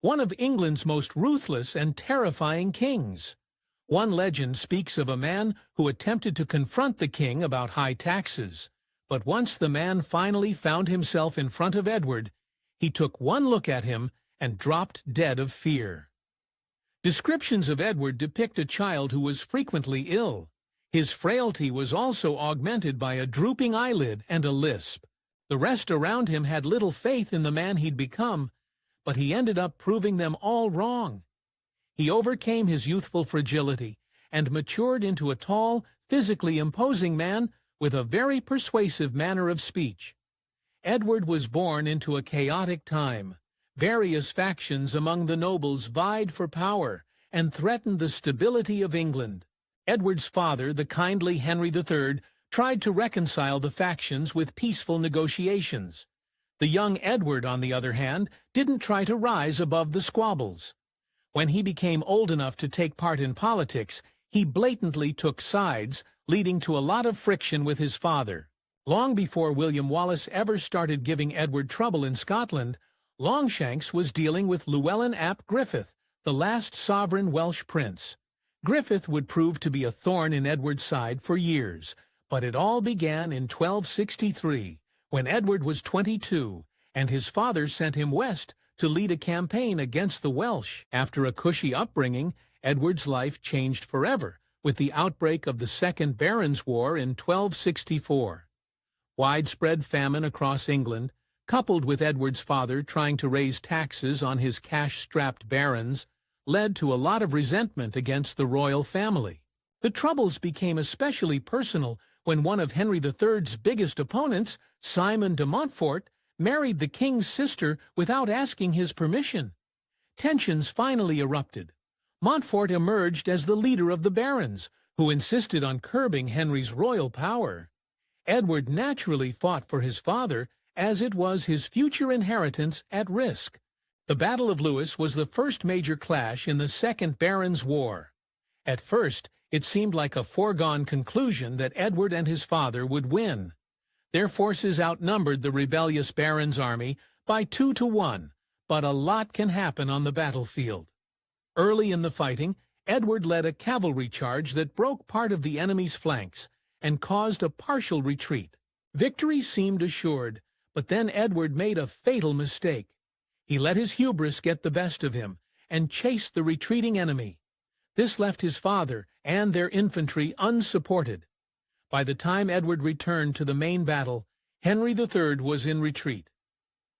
one of England's most ruthless and terrifying kings. One legend speaks of a man who attempted to confront the king about high taxes, but once the man finally found himself in front of Edward, he took one look at him and dropped dead of fear. Descriptions of Edward depict a child who was frequently ill. His frailty was also augmented by a drooping eyelid and a lisp. The rest around him had little faith in the man he'd become, but he ended up proving them all wrong. He overcame his youthful fragility and matured into a tall, physically imposing man with a very persuasive manner of speech. Edward was born into a chaotic time. Various factions among the nobles vied for power and threatened the stability of England. Edward's father, the kindly Henry III, tried to reconcile the factions with peaceful negotiations. The young Edward, on the other hand, didn't try to rise above the squabbles. When he became old enough to take part in politics, he blatantly took sides, leading to a lot of friction with his father. Long before William Wallace ever started giving Edward trouble in Scotland, Longshanks was dealing with Llewellyn ap Griffith, the last sovereign Welsh prince. Griffith would prove to be a thorn in Edward's side for years, but it all began in 1263, when Edward was 22, and his father sent him west to lead a campaign against the Welsh. After a cushy upbringing, Edward's life changed forever, with the outbreak of the Second Barons' War in 1264. Widespread famine across England, coupled with Edward's father trying to raise taxes on his cash-strapped barons, led to a lot of resentment against the royal family. The troubles became especially personal when one of Henry III's biggest opponents, Simon de Montfort, married the king's sister without asking his permission. Tensions finally erupted. Montfort emerged as the leader of the barons, who insisted on curbing Henry's royal power. Edward naturally fought for his father, as it was his future inheritance at risk. The Battle of Lewes was the first major clash in the Second Barons' War. At first, it seemed like a foregone conclusion that Edward and his father would win. Their forces outnumbered the rebellious barons' army by 2-1, but a lot can happen on the battlefield. Early in the fighting, Edward led a cavalry charge that broke part of the enemy's flanks and caused a partial retreat. Victory seemed assured, but then Edward made a fatal mistake. He let his hubris get the best of him and chased the retreating enemy. This left his father and their infantry unsupported. By the time Edward returned to the main battle, Henry III was in retreat.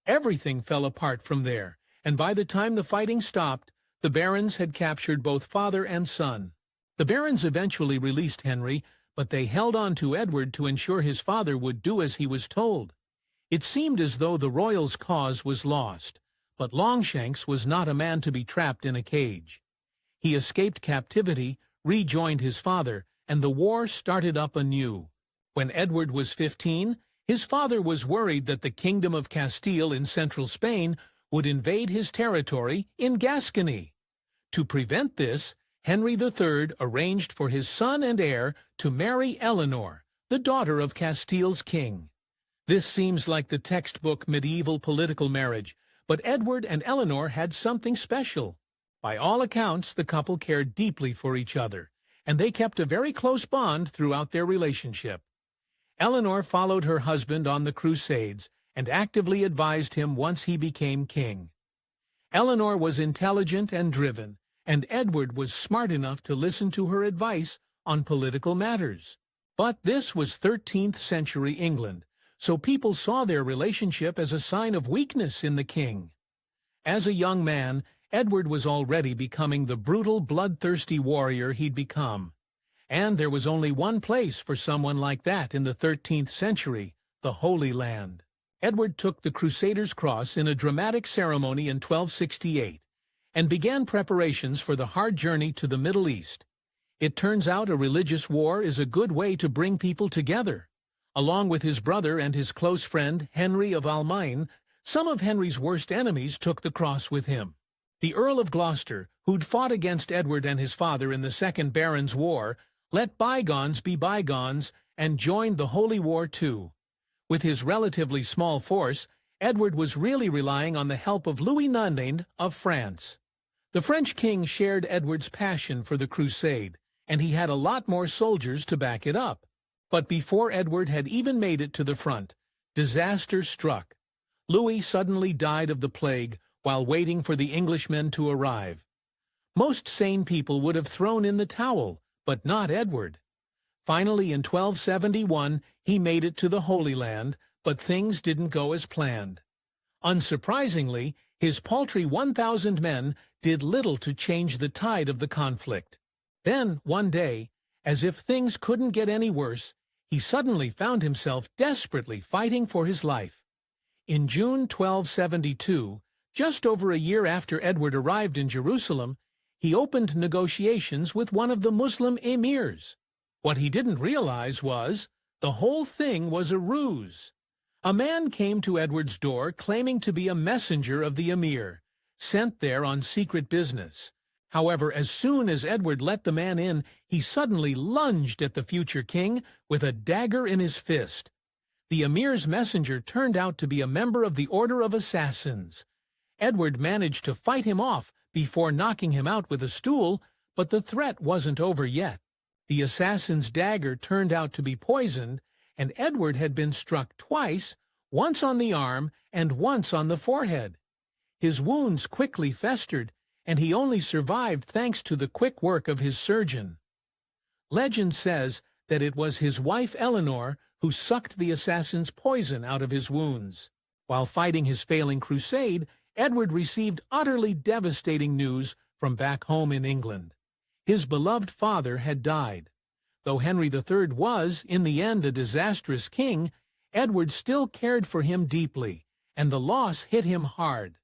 Everything fell apart from there, and by the time the fighting stopped, the barons had captured both father and son. The barons eventually released Henry, but they held on to Edward to ensure his father would do as he was told. It seemed as though the royals' cause was lost, but Longshanks was not a man to be trapped in a cage. He escaped captivity, rejoined his father, and the war started up anew. When Edward was 15, his father was worried that the Kingdom of Castile in central Spain would invade his territory in Gascony. To prevent this, Henry III arranged for his son and heir to marry Eleanor, the daughter of Castile's king. This seems like the textbook medieval political marriage, but Edward and Eleanor had something special. By all accounts, the couple cared deeply for each other, and they kept a very close bond throughout their relationship. Eleanor followed her husband on the Crusades and actively advised him once he became king. Eleanor was intelligent and driven, and Edward was smart enough to listen to her advice on political matters. But this was 13th century England, so people saw their relationship as a sign of weakness in the king. As a young man, Edward was already becoming the brutal, bloodthirsty warrior he'd become. And there was only one place for someone like that in the 13th century, the Holy Land. Edward took the Crusaders' cross in a dramatic ceremony in 1268 and began preparations for the hard journey to the Middle East. It turns out a religious war is a good way to bring people together. Along with his brother and his close friend, Henry of Almaine, some of Henry's worst enemies took the cross with him. The Earl of Gloucester, who'd fought against Edward and his father in the Second Barons' War, let bygones be bygones and joined the Holy War too. With his relatively small force, Edward was really relying on the help of Louis XIX of France. The French king shared Edward's passion for the crusade, and he had a lot more soldiers to back it up. But before Edward had even made it to the front, disaster struck. Louis suddenly died of the plague while waiting for the Englishmen to arrive. Most sane people would have thrown in the towel, but not Edward. Finally, in 1271, he made it to the Holy Land, but things didn't go as planned. Unsurprisingly, his paltry 1,000 men did little to change the tide of the conflict. Then, one day, as if things couldn't get any worse, he suddenly found himself desperately fighting for his life. In June 1272, just over a year after Edward arrived in Jerusalem, he opened negotiations with one of the Muslim emirs. What he didn't realize was, the whole thing was a ruse. A man came to Edward's door claiming to be a messenger of the emir, sent there on secret business. However, as soon as Edward let the man in, he suddenly lunged at the future king with a dagger in his fist. The emir's messenger turned out to be a member of the Order of Assassins. Edward managed to fight him off before knocking him out with a stool, but the threat wasn't over yet. The assassin's dagger turned out to be poisoned, and Edward had been struck twice, once on the arm and once on the forehead. His wounds quickly festered, and he only survived thanks to the quick work of his surgeon. Legend says that it was his wife Eleanor who sucked the assassin's poison out of his wounds. While fighting his failing crusade, Edward received utterly devastating news from back home in England. His beloved father had died. Though Henry III was, in the end, a disastrous king, Edward still cared for him deeply, and the loss hit him hard.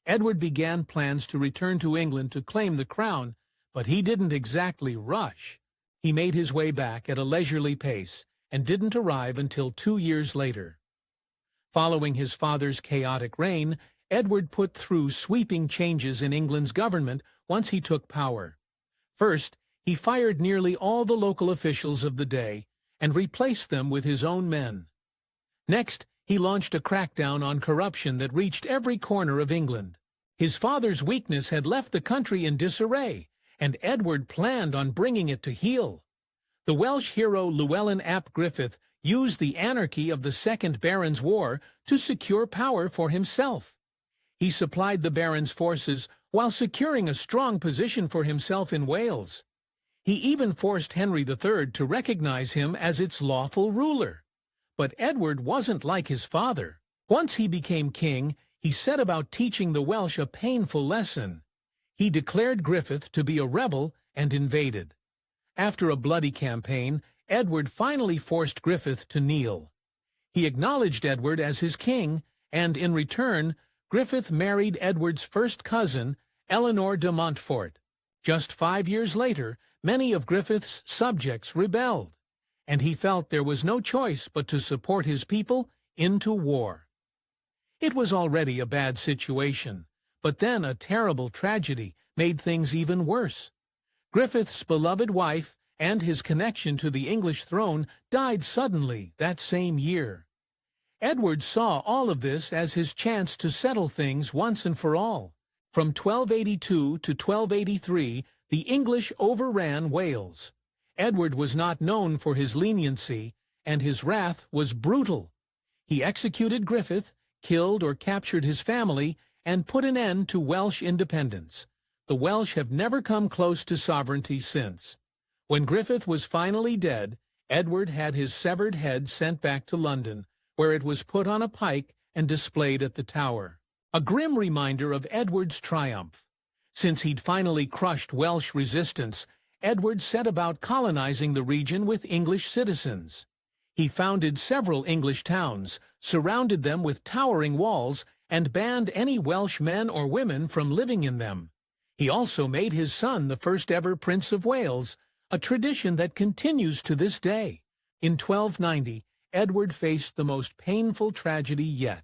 Edward began plans to return to England to claim the crown, but he didn't exactly rush. He made his way back at a leisurely pace and didn't arrive until 2 years later. Following his father's chaotic reign, Edward put through sweeping changes in England's government once he took power. First, he fired nearly all the local officials of the day and replaced them with his own men. Next, he launched a crackdown on corruption that reached every corner of England. His father's weakness had left the country in disarray, and Edward planned on bringing it to heel. The Welsh hero Llewellyn ap Griffith used the anarchy of the Second Barons' War to secure power for himself. He supplied the barons' forces while securing a strong position for himself in Wales. He even forced Henry III to recognize him as its lawful ruler. But Edward wasn't like his father. Once he became king, he set about teaching the Welsh a painful lesson. He declared Griffith to be a rebel and invaded. After a bloody campaign, Edward finally forced Griffith to kneel. He acknowledged Edward as his king, and in return, Griffith married Edward's first cousin, Eleanor de Montfort. Just 5 years later, many of Griffith's subjects rebelled, and he felt there was no choice but to support his people into war. It was already a bad situation, but then a terrible tragedy made things even worse. Griffith's beloved wife and his connection to the English throne died suddenly that same year. Edward saw all of this as his chance to settle things once and for all. From 1282 to 1283, the English overran Wales. Edward was not known for his leniency, and his wrath was brutal. He executed Griffith, killed or captured his family, and put an end to Welsh independence. The Welsh have never come close to sovereignty since. When Griffith was finally dead, Edward had his severed head sent back to London, where it was put on a pike and displayed at the Tower. A grim reminder of Edward's triumph. Since he'd finally crushed Welsh resistance, Edward set about colonizing the region with English citizens. He founded several English towns, surrounded them with towering walls, and banned any Welsh men or women from living in them. He also made his son the first ever Prince of Wales, a tradition that continues to this day. In 1290, Edward faced the most painful tragedy yet.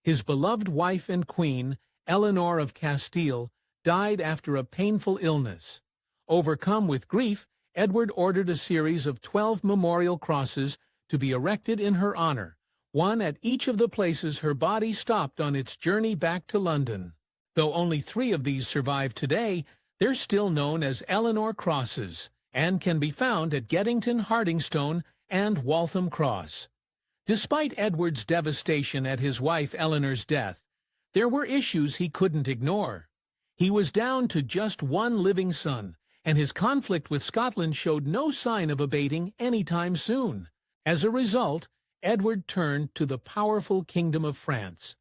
His beloved wife and queen, Eleanor of Castile, died after a painful illness. Overcome with grief, Edward ordered a series of 12 memorial crosses to be erected in her honor, one at each of the places her body stopped on its journey back to London. Though only 3 of these survive today, they're still known as Eleanor Crosses and can be found at Geddington, Hardingstone, and Waltham Cross. Despite Edward's devastation at his wife Eleanor's death, there were issues he couldn't ignore. He was down to just 1 living son, and his conflict with Scotland showed no sign of abating anytime soon. As a result, Edward turned to the powerful Kingdom of France.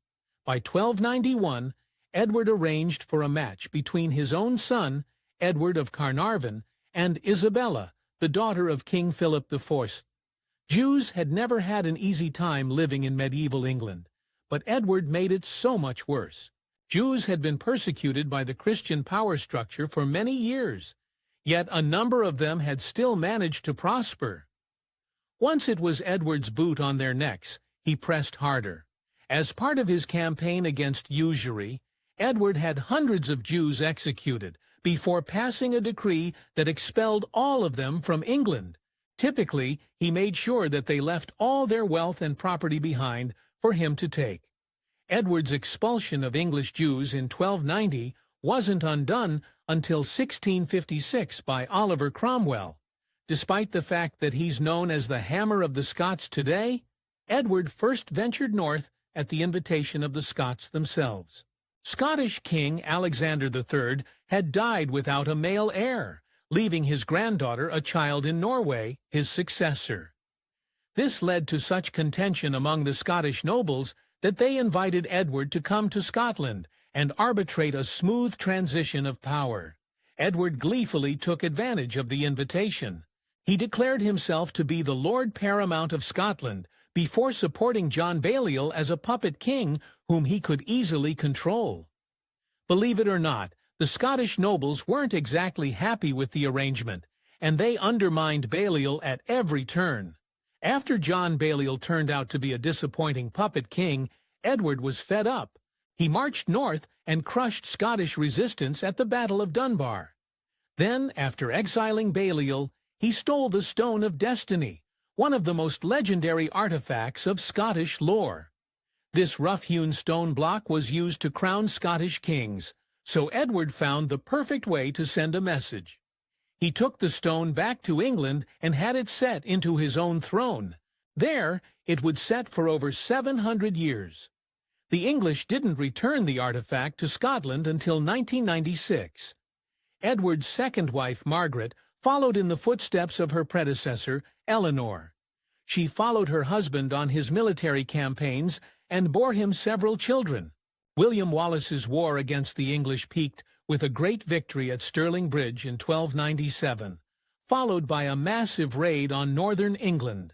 By 1291, Edward arranged for a match between his own son, Edward of Carnarvon, and Isabella, the daughter of King Philip IV. Jews had never had an easy time living in medieval England, but Edward made it so much worse. Jews had been persecuted by the Christian power structure for many years, yet a number of them had still managed to prosper. Once it was Edward's boot on their necks, he pressed harder. As part of his campaign against usury, Edward had hundreds of Jews executed before passing a decree that expelled all of them from England. Typically, he made sure that they left all their wealth and property behind for him to take. Edward's expulsion of English Jews in 1290 wasn't undone until 1656 by Oliver Cromwell. Despite the fact that he's known as the Hammer of the Scots today, Edward first ventured north at the invitation of the Scots themselves. Scottish King Alexander III had died without a male heir, leaving his granddaughter a child in Norway, his successor. This led to such contention among the Scottish nobles that they invited Edward to come to Scotland and arbitrate a smooth transition of power. Edward gleefully took advantage of the invitation. He declared himself to be the Lord Paramount of Scotland before supporting John Balliol as a puppet king whom he could easily control. Believe it or not, the Scottish nobles weren't exactly happy with the arrangement, and they undermined Balliol at every turn. After John Balliol turned out to be a disappointing puppet king, Edward was fed up. He marched north and crushed Scottish resistance at the Battle of Dunbar. Then, after exiling Balliol, he stole the Stone of Destiny, one of the most legendary artifacts of Scottish lore. This rough-hewn stone block was used to crown Scottish kings, so Edward found the perfect way to send a message. He took the stone back to England and had it set into his own throne. There, it would set for over 700 years. The English didn't return the artifact to Scotland until 1996. Edward's second wife, Margaret, followed in the footsteps of her predecessor, Eleanor. She followed her husband on his military campaigns and bore him several children. William Wallace's war against the English peaked with a great victory at Stirling Bridge in 1297, followed by a massive raid on northern England.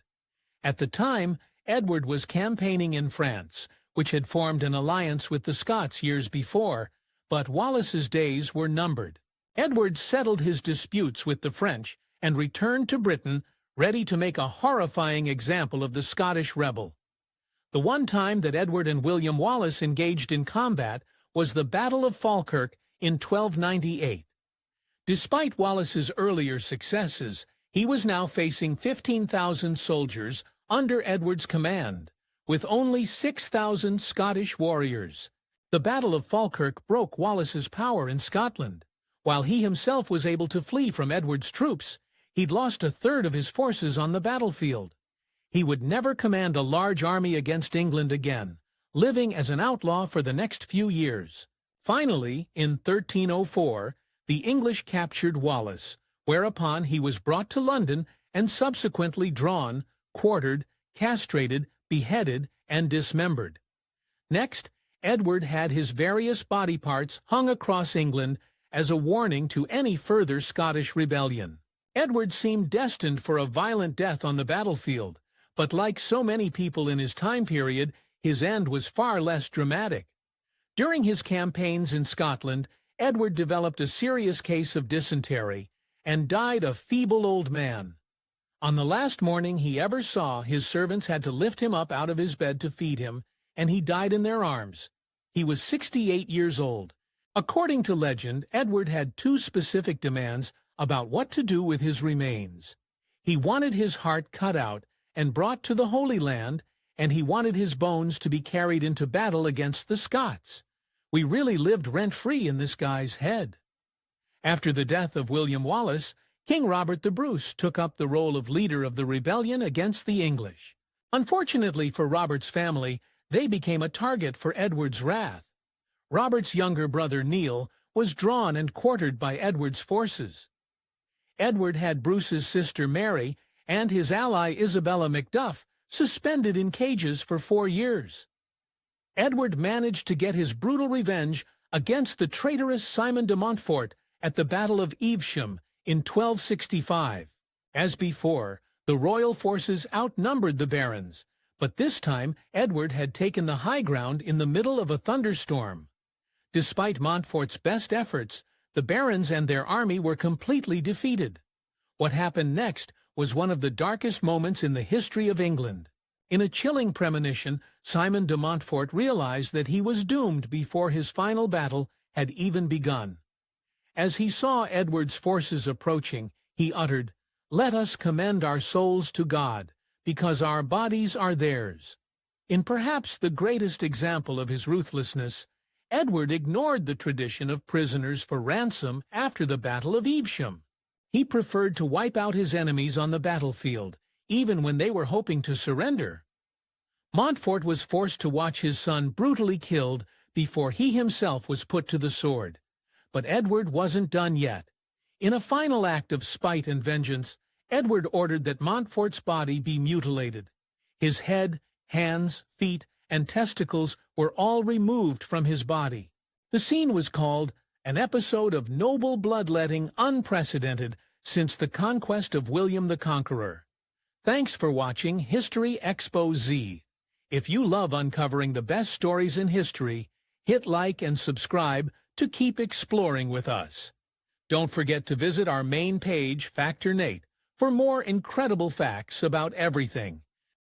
At the time, Edward was campaigning in France, which had formed an alliance with the Scots years before, but Wallace's days were numbered. Edward settled his disputes with the French and returned to Britain, ready to make a horrifying example of the Scottish rebel. The one time that Edward and William Wallace engaged in combat was the Battle of Falkirk in 1298. Despite Wallace's earlier successes, he was now facing 15,000 soldiers under Edward's command, with only 6,000 Scottish warriors. The Battle of Falkirk broke Wallace's power in Scotland. While he himself was able to flee from Edward's troops, he'd lost a third of his forces on the battlefield. He would never command a large army against England again, living as an outlaw for the next few years. Finally, in 1304, the English captured Wallace, whereupon he was brought to London and subsequently drawn, quartered, castrated, beheaded, and dismembered. Next, Edward had his various body parts hung across England as a warning to any further Scottish rebellion. Edward seemed destined for a violent death on the battlefield, but like so many people in his time period, his end was far less dramatic. During his campaigns in Scotland, Edward developed a serious case of dysentery and died a feeble old man. On the last morning he ever saw, his servants had to lift him up out of his bed to feed him, and he died in their arms. He was 68 years old. According to legend, Edward had 2 specific demands about what to do with his remains. He wanted his heart cut out and brought to the Holy Land, and he wanted his bones to be carried into battle against the Scots. We really lived rent-free in this guy's head. After the death of William Wallace, King Robert the Bruce took up the role of leader of the rebellion against the English. Unfortunately for Robert's family, they became a target for Edward's wrath. Robert's younger brother Neil was drawn and quartered by Edward's forces. Edward had Bruce's sister Mary and his ally Isabella Macduff suspended in cages for 4 years. Edward managed to get his brutal revenge against the traitorous Simon de Montfort at the Battle of Evesham in 1265. As before, the royal forces outnumbered the barons, but this time Edward had taken the high ground in the middle of a thunderstorm. Despite Montfort's best efforts, the barons and their army were completely defeated. What happened next was one of the darkest moments in the history of England. In a chilling premonition, Simon de Montfort realized that he was doomed before his final battle had even begun. As he saw Edward's forces approaching, he uttered, "Let us commend our souls to God, because our bodies are theirs." In perhaps the greatest example of his ruthlessness, Edward ignored the tradition of prisoners for ransom after the Battle of Evesham. He preferred to wipe out his enemies on the battlefield, even when they were hoping to surrender. Montfort was forced to watch his son brutally killed before he himself was put to the sword. But Edward wasn't done yet. In a final act of spite and vengeance, Edward ordered that Montfort's body be mutilated. His head, hands, feet, and testicles were all removed from his body. The scene was called an episode of noble bloodletting unprecedented since the conquest of William the Conqueror. Thanks for watching History Expo Z. If you love uncovering the best stories in history, hit like and subscribe to keep exploring with us. Don't forget to visit our main page, Factor Nate, for more incredible facts about everything.